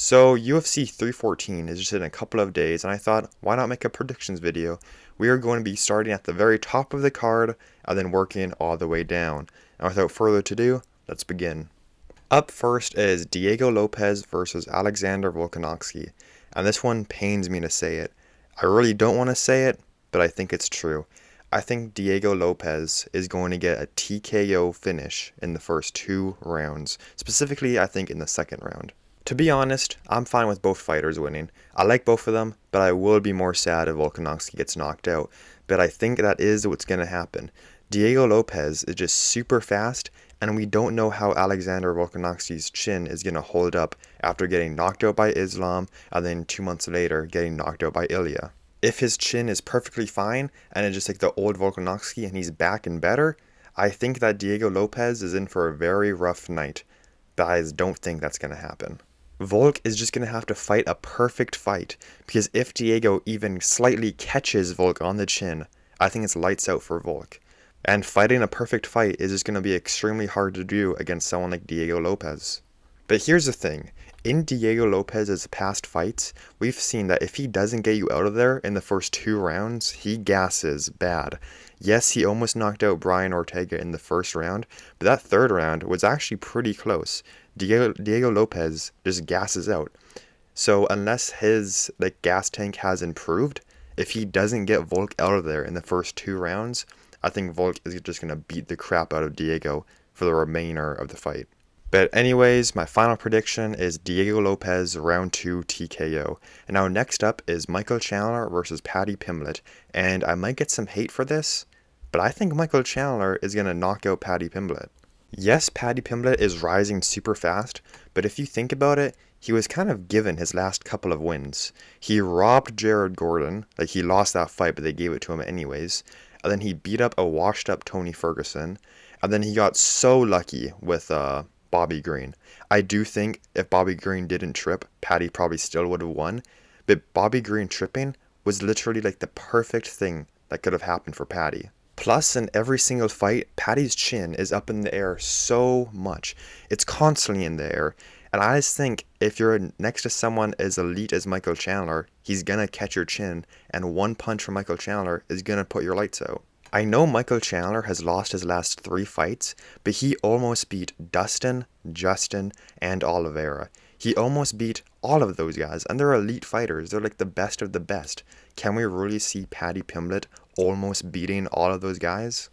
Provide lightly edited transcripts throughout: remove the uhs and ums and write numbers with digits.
So UFC 314 is just in a couple of days, and I thought, why not make a predictions video? We are going to be starting at the very top of the card and then working all the way down. And without further ado, let's begin. Up first is Diego Lopez versus Alexander Volkanovski, and this one pains me to say it. I really don't want to say it, but I think it's true. I think Diego Lopez is going to get a TKO finish in the first two rounds. Specifically, I think in the second round. To be honest, I'm fine with both fighters winning. I like both of them, but I will be more sad if Volkanovski gets knocked out. But I think that is what's going to happen. Diego Lopez is just super fast, and we don't know how Alexander Volkanovski's chin is going to hold up after getting knocked out by Islam and then 2 months later getting knocked out by Ilya. If his chin is perfectly fine and it's just like the old Volkanovski and he's back and better, I think that Diego Lopez is in for a very rough night. But I don't think that's going to happen. Volk is just going to have to fight a perfect fight, because if Diego even slightly catches Volk on the chin, I think it's lights out for Volk. And fighting a perfect fight is just going to be extremely hard to do against someone like Diego Lopez. But here's the thing, in Diego Lopez's past fights, we've seen that if he doesn't get you out of there in the first two rounds, he gasses bad. Yes, he almost knocked out Brian Ortega in the first round, but that third round was actually pretty close. Diego Lopez just gasses out. So unless his gas tank has improved, if he doesn't get Volk out of there in the first two rounds, I think Volk is just going to beat the crap out of Diego for the remainder of the fight. But anyways, my final prediction is Diego Lopez round 2 TKO. And now next up is Michael Chandler versus Paddy Pimblett. And I might get some hate for this, but I think Michael Chandler is going to knock out Paddy Pimblett. Yes, Paddy Pimblett is rising super fast, but if you think about it, he was kind of given his last couple of wins. He robbed Jared Gordon, he lost that fight, but they gave it to him anyways. And then he beat up a washed up Tony Ferguson. And then he got so lucky with Bobby Green. I do think if Bobby Green didn't trip, Paddy probably still would have won. But Bobby Green tripping was literally the perfect thing that could have happened for Paddy. Plus, in every single fight, Paddy's chin is up in the air so much. It's constantly in the air. And I just think if you're next to someone as elite as Michael Chandler, he's going to catch your chin, and one punch from Michael Chandler is going to put your lights out. I know Michael Chandler has lost his last 3 fights, but he almost beat Dustin, Justin, and Oliveira. He almost beat all of those guys, and they're elite fighters. They're the best of the best. Can we really see Paddy Pimblett almost beating all of those guys?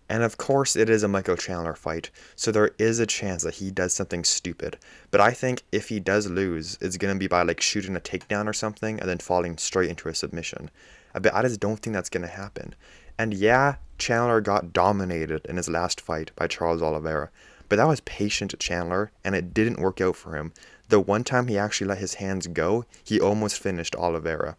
And of course it is a Michael Chandler fight, so there is a chance that he does something stupid. But I think if he does lose, it's going to be by shooting a takedown or something and then falling straight into a submission. But I just don't think that's going to happen. And yeah, Chandler got dominated in his last fight by Charles Oliveira, but that was patient Chandler, and it didn't work out for him. The one time he actually let his hands go, he almost finished Oliveira.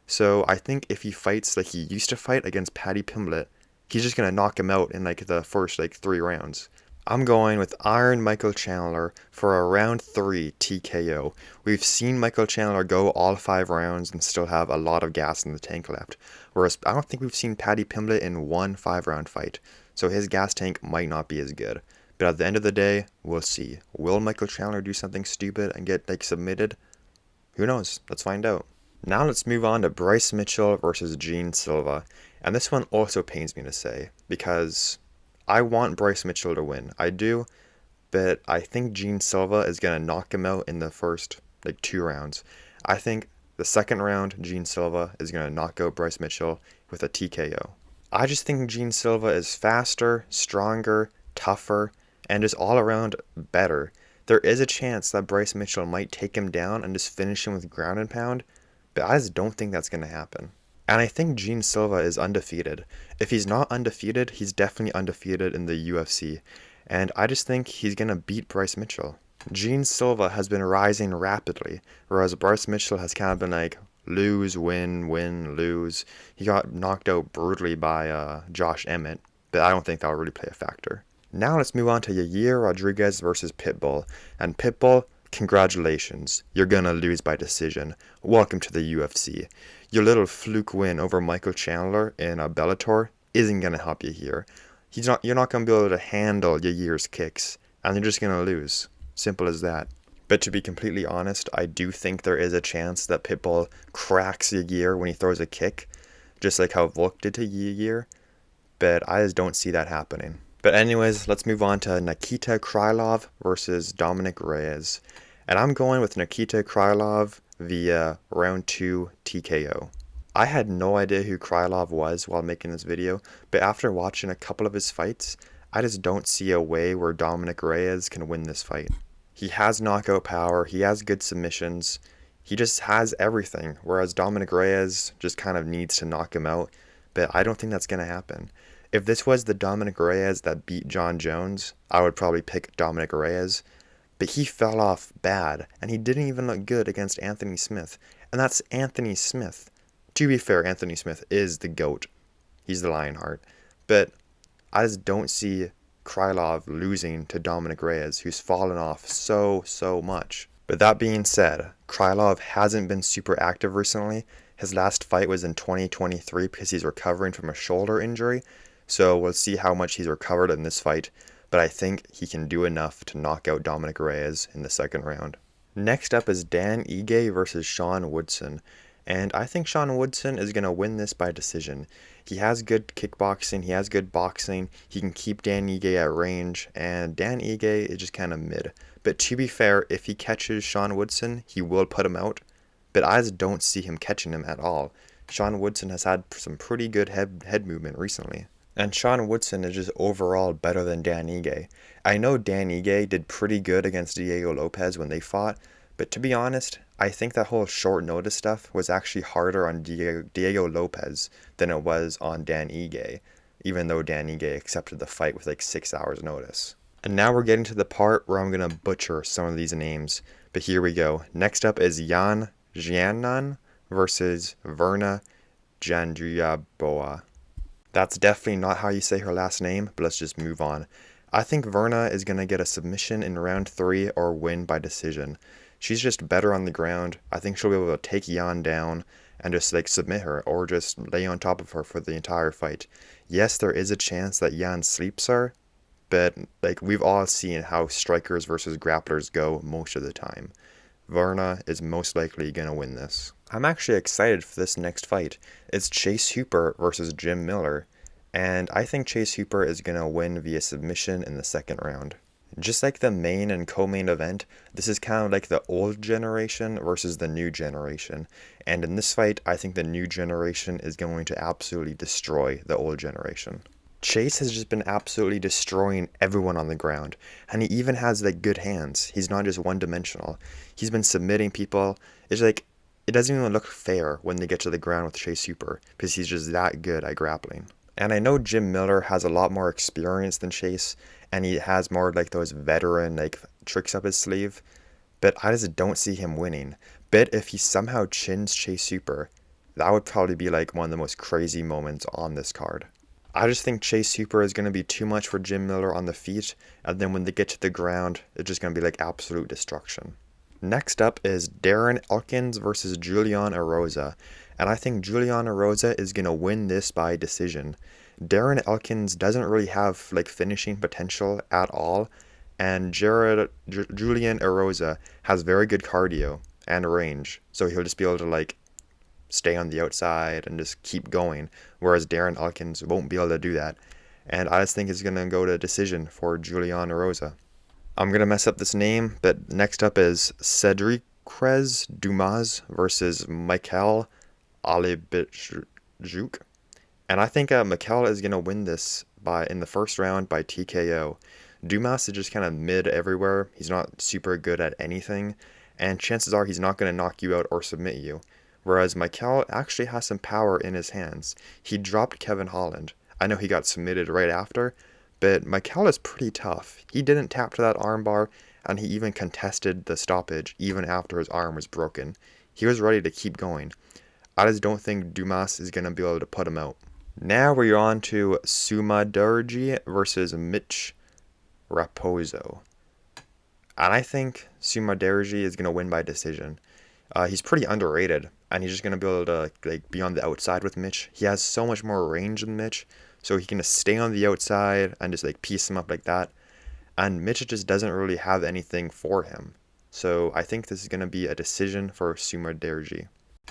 So I think if he fights like he used to fight against Paddy Pimblett, he's just going to knock him out in the first 3 rounds. I'm going with Iron Michael Chandler for a round 3 TKO. We've seen Michael Chandler go all 5 rounds and still have a lot of gas in the tank left. Whereas I don't think we've seen Paddy Pimblett in one 5-round fight. So his gas tank might not be as good. But at the end of the day, we'll see. Will Michael Chandler do something stupid and get submitted? Who knows? Let's find out. Now let's move on to Bryce Mitchell versus Gene Silva. And this one also pains me to say, because I want Bryce Mitchell to win. I do, but I think Gene Silva is going to knock him out in the first 2 rounds. I think the second round, Gene Silva is going to knock out Bryce Mitchell with a TKO. I just think Gene Silva is faster, stronger, tougher, and just all around better. There is a chance that Bryce Mitchell might take him down and just finish him with ground and pound, but I just don't think that's going to happen. And I think Gene Silva is undefeated. If he's not undefeated, he's definitely undefeated in the UFC. And I just think he's going to beat Bryce Mitchell. Gene Silva has been rising rapidly, whereas Bryce Mitchell has kind of been lose, win, win, lose. He got knocked out brutally by Josh Emmett, but I don't think that'll really play a factor. Now let's move on to Yair Rodriguez versus Pitbull. And Pitbull, congratulations, you're gonna lose by decision. Welcome to the UFC. Your little fluke win over Michael Chandler in Bellator isn't gonna help you here. You're not gonna be able to handle Yair's kicks, and you're just gonna lose. Simple as that. But to be completely honest, I do think there is a chance that Pitbull cracks Yair when he throws a kick, just like how Volk did to Yair, but I just don't see that happening. But anyways, let's move on to Nikita Krylov versus Dominic Reyes. And I'm going with Nikita Krylov via round 2 TKO. I had no idea who Krylov was while making this video, but after watching a couple of his fights, I just don't see a way where Dominic Reyes can win this fight. He has knockout power, he has good submissions, he just has everything, whereas Dominic Reyes just kind of needs to knock him out, but I don't think that's going to happen. If this was the Dominic Reyes that beat John Jones, I would probably pick Dominic Reyes, but he fell off bad, and he didn't even look good against Anthony Smith, and that's Anthony Smith. To be fair, Anthony Smith is the GOAT. He's the Lionheart. But I just don't see Krylov losing to Dominic Reyes, who's fallen off so much. But that being said, Krylov hasn't been super active recently. His last fight was in 2023 because he's recovering from a shoulder injury. So we'll see how much he's recovered in this fight. But I think he can do enough to knock out Dominic Reyes in the second round. Next up is Dan Ige versus Sean Woodson. And I think Sean Woodson is going to win this by decision. He has good kickboxing, he has good boxing, he can keep Dan Ige at range, and Dan Ige is just kind of mid. But to be fair, if he catches Sean Woodson, he will put him out. But I just don't see him catching him at all. Sean Woodson has had some pretty good head movement recently. And Sean Woodson is just overall better than Dan Ige. I know Dan Ige did pretty good against Diego Lopez when they fought, but to be honest, I think that whole short notice stuff was actually harder on Diego Lopez than it was on Dan Ige, even though Dan Ige accepted the fight with like 6 hours notice. And now we're getting to the part where I'm going to butcher some of these names, but here we go. Next up is Yan Jianan versus Verna Jandriaboa. That's definitely not how you say her last name, but let's just move on. I think Verna is going to get a submission in round 3 or win by decision. She's just better on the ground. I think she'll be able to take Yan down and just like submit her or just lay on top of her for the entire fight. Yes, there is a chance that Yan sleeps her, but like we've all seen how strikers versus grapplers go most of the time. Verna is most likely going to win this. I'm actually excited for this next fight. It's Chase Hooper versus Jim Miller, and I think Chase Hooper is going to win via submission in the second round. Just like the main and co-main event, this is kind of like the old generation versus the new generation. And in this fight, I think the new generation is going to absolutely destroy the old generation. Chase has just been absolutely destroying everyone on the ground. And he even has like good hands. He's not just one-dimensional. He's been submitting people. It's like, it doesn't even look fair when they get to the ground with Chase Hooper because he's just that good at grappling. And I know Jim Miller has a lot more experience than Chase, and he has more like those veteran like tricks up his sleeve, but I just don't see him winning. But if he somehow chins Chase Hooper, that would probably be like one of the most crazy moments on this card. I just think Chase Hooper is going to be too much for Jim Miller on the feet, and then when they get to the ground, it's just going to be like absolute destruction. Next up is Darren Elkins versus Julian Erosa, and I think Julian Erosa is going to win this by decision. Darren Elkins doesn't really have like finishing potential at all, and Julian Erosa has very good cardio and range, so he'll just be able to like stay on the outside and just keep going, whereas Darren Elkins won't be able to do that. And I just think it's going to go to decision for Julian Erosa. I'm going to mess up this name, but next up is Cedricrez Dumas versus Michael Alibijuk. And I think Mikel is going to win this in the first round by TKO. Dumas is just kind of mid everywhere. He's not super good at anything, and chances are he's not going to knock you out or submit you. Whereas Mikel actually has some power in his hands. He dropped Kevin Holland. I know he got submitted right after, but Mikel is pretty tough. He didn't tap to that armbar, and he even contested the stoppage even after his arm was broken. He was ready to keep going. I just don't think Dumas is going to be able to put him out. Now we're on to Sumaderji versus Mitch Raposo. And I think Sumaderji is going to win by decision. He's pretty underrated, and he's just going to be able to like be on the outside with Mitch. He has so much more range than Mitch, so he can just stay on the outside and just like piece him up like that. And Mitch just doesn't really have anything for him. So I think this is going to be a decision for Sumaderji.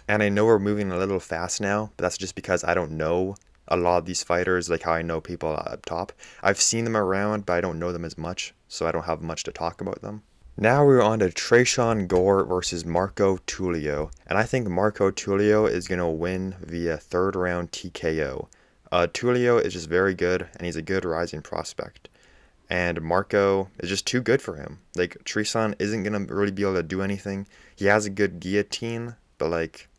And I know we're moving a little fast now, but that's just because I don't know a lot of these fighters like how I know people up top. I've seen them around, but I don't know them as much, so I don't have much to talk about them. Now we're on to Tresean Gore versus Marco Tulio, and I think Marco Tulio is going to win via third round TKO. Tulio is just very good, and he's a good rising prospect. And Marco is just too good for him. Like, Tresean isn't going to really be able to do anything. He has a good guillotine, but like,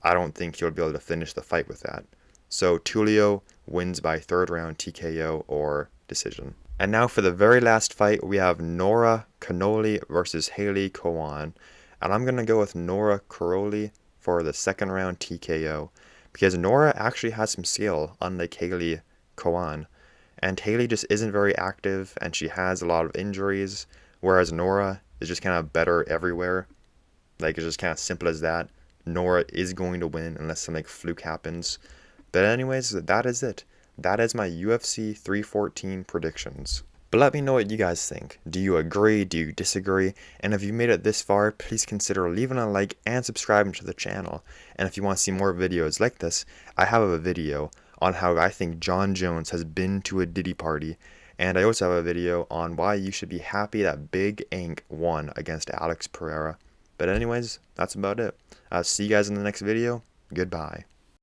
I don't think he'll be able to finish the fight with that. So Tulio wins by third round TKO or decision. And now for the very last fight, we have Nora Cannoli versus Haley Cowan. And I'm going to go with Nora Cannoli for the second round TKO because Nora actually has some skill, unlike Haley Cowan. And Haley just isn't very active and she has a lot of injuries, whereas Nora is just kind of better everywhere. Like, it's just kind of simple as that. Nora is going to win unless some like fluke happens. But anyways, that is it. That is my UFC 314 predictions. But let me know what you guys think. Do you agree? Do you disagree? And if you made it this far, please consider leaving a like and subscribing to the channel. And if you want to see more videos like this, I have a video on how I think Jon Jones has been to a Diddy party. And I also have a video on why you should be happy that Big Ink won against Alex Pereira. But anyways, that's about it. I'll see you guys in the next video. Goodbye.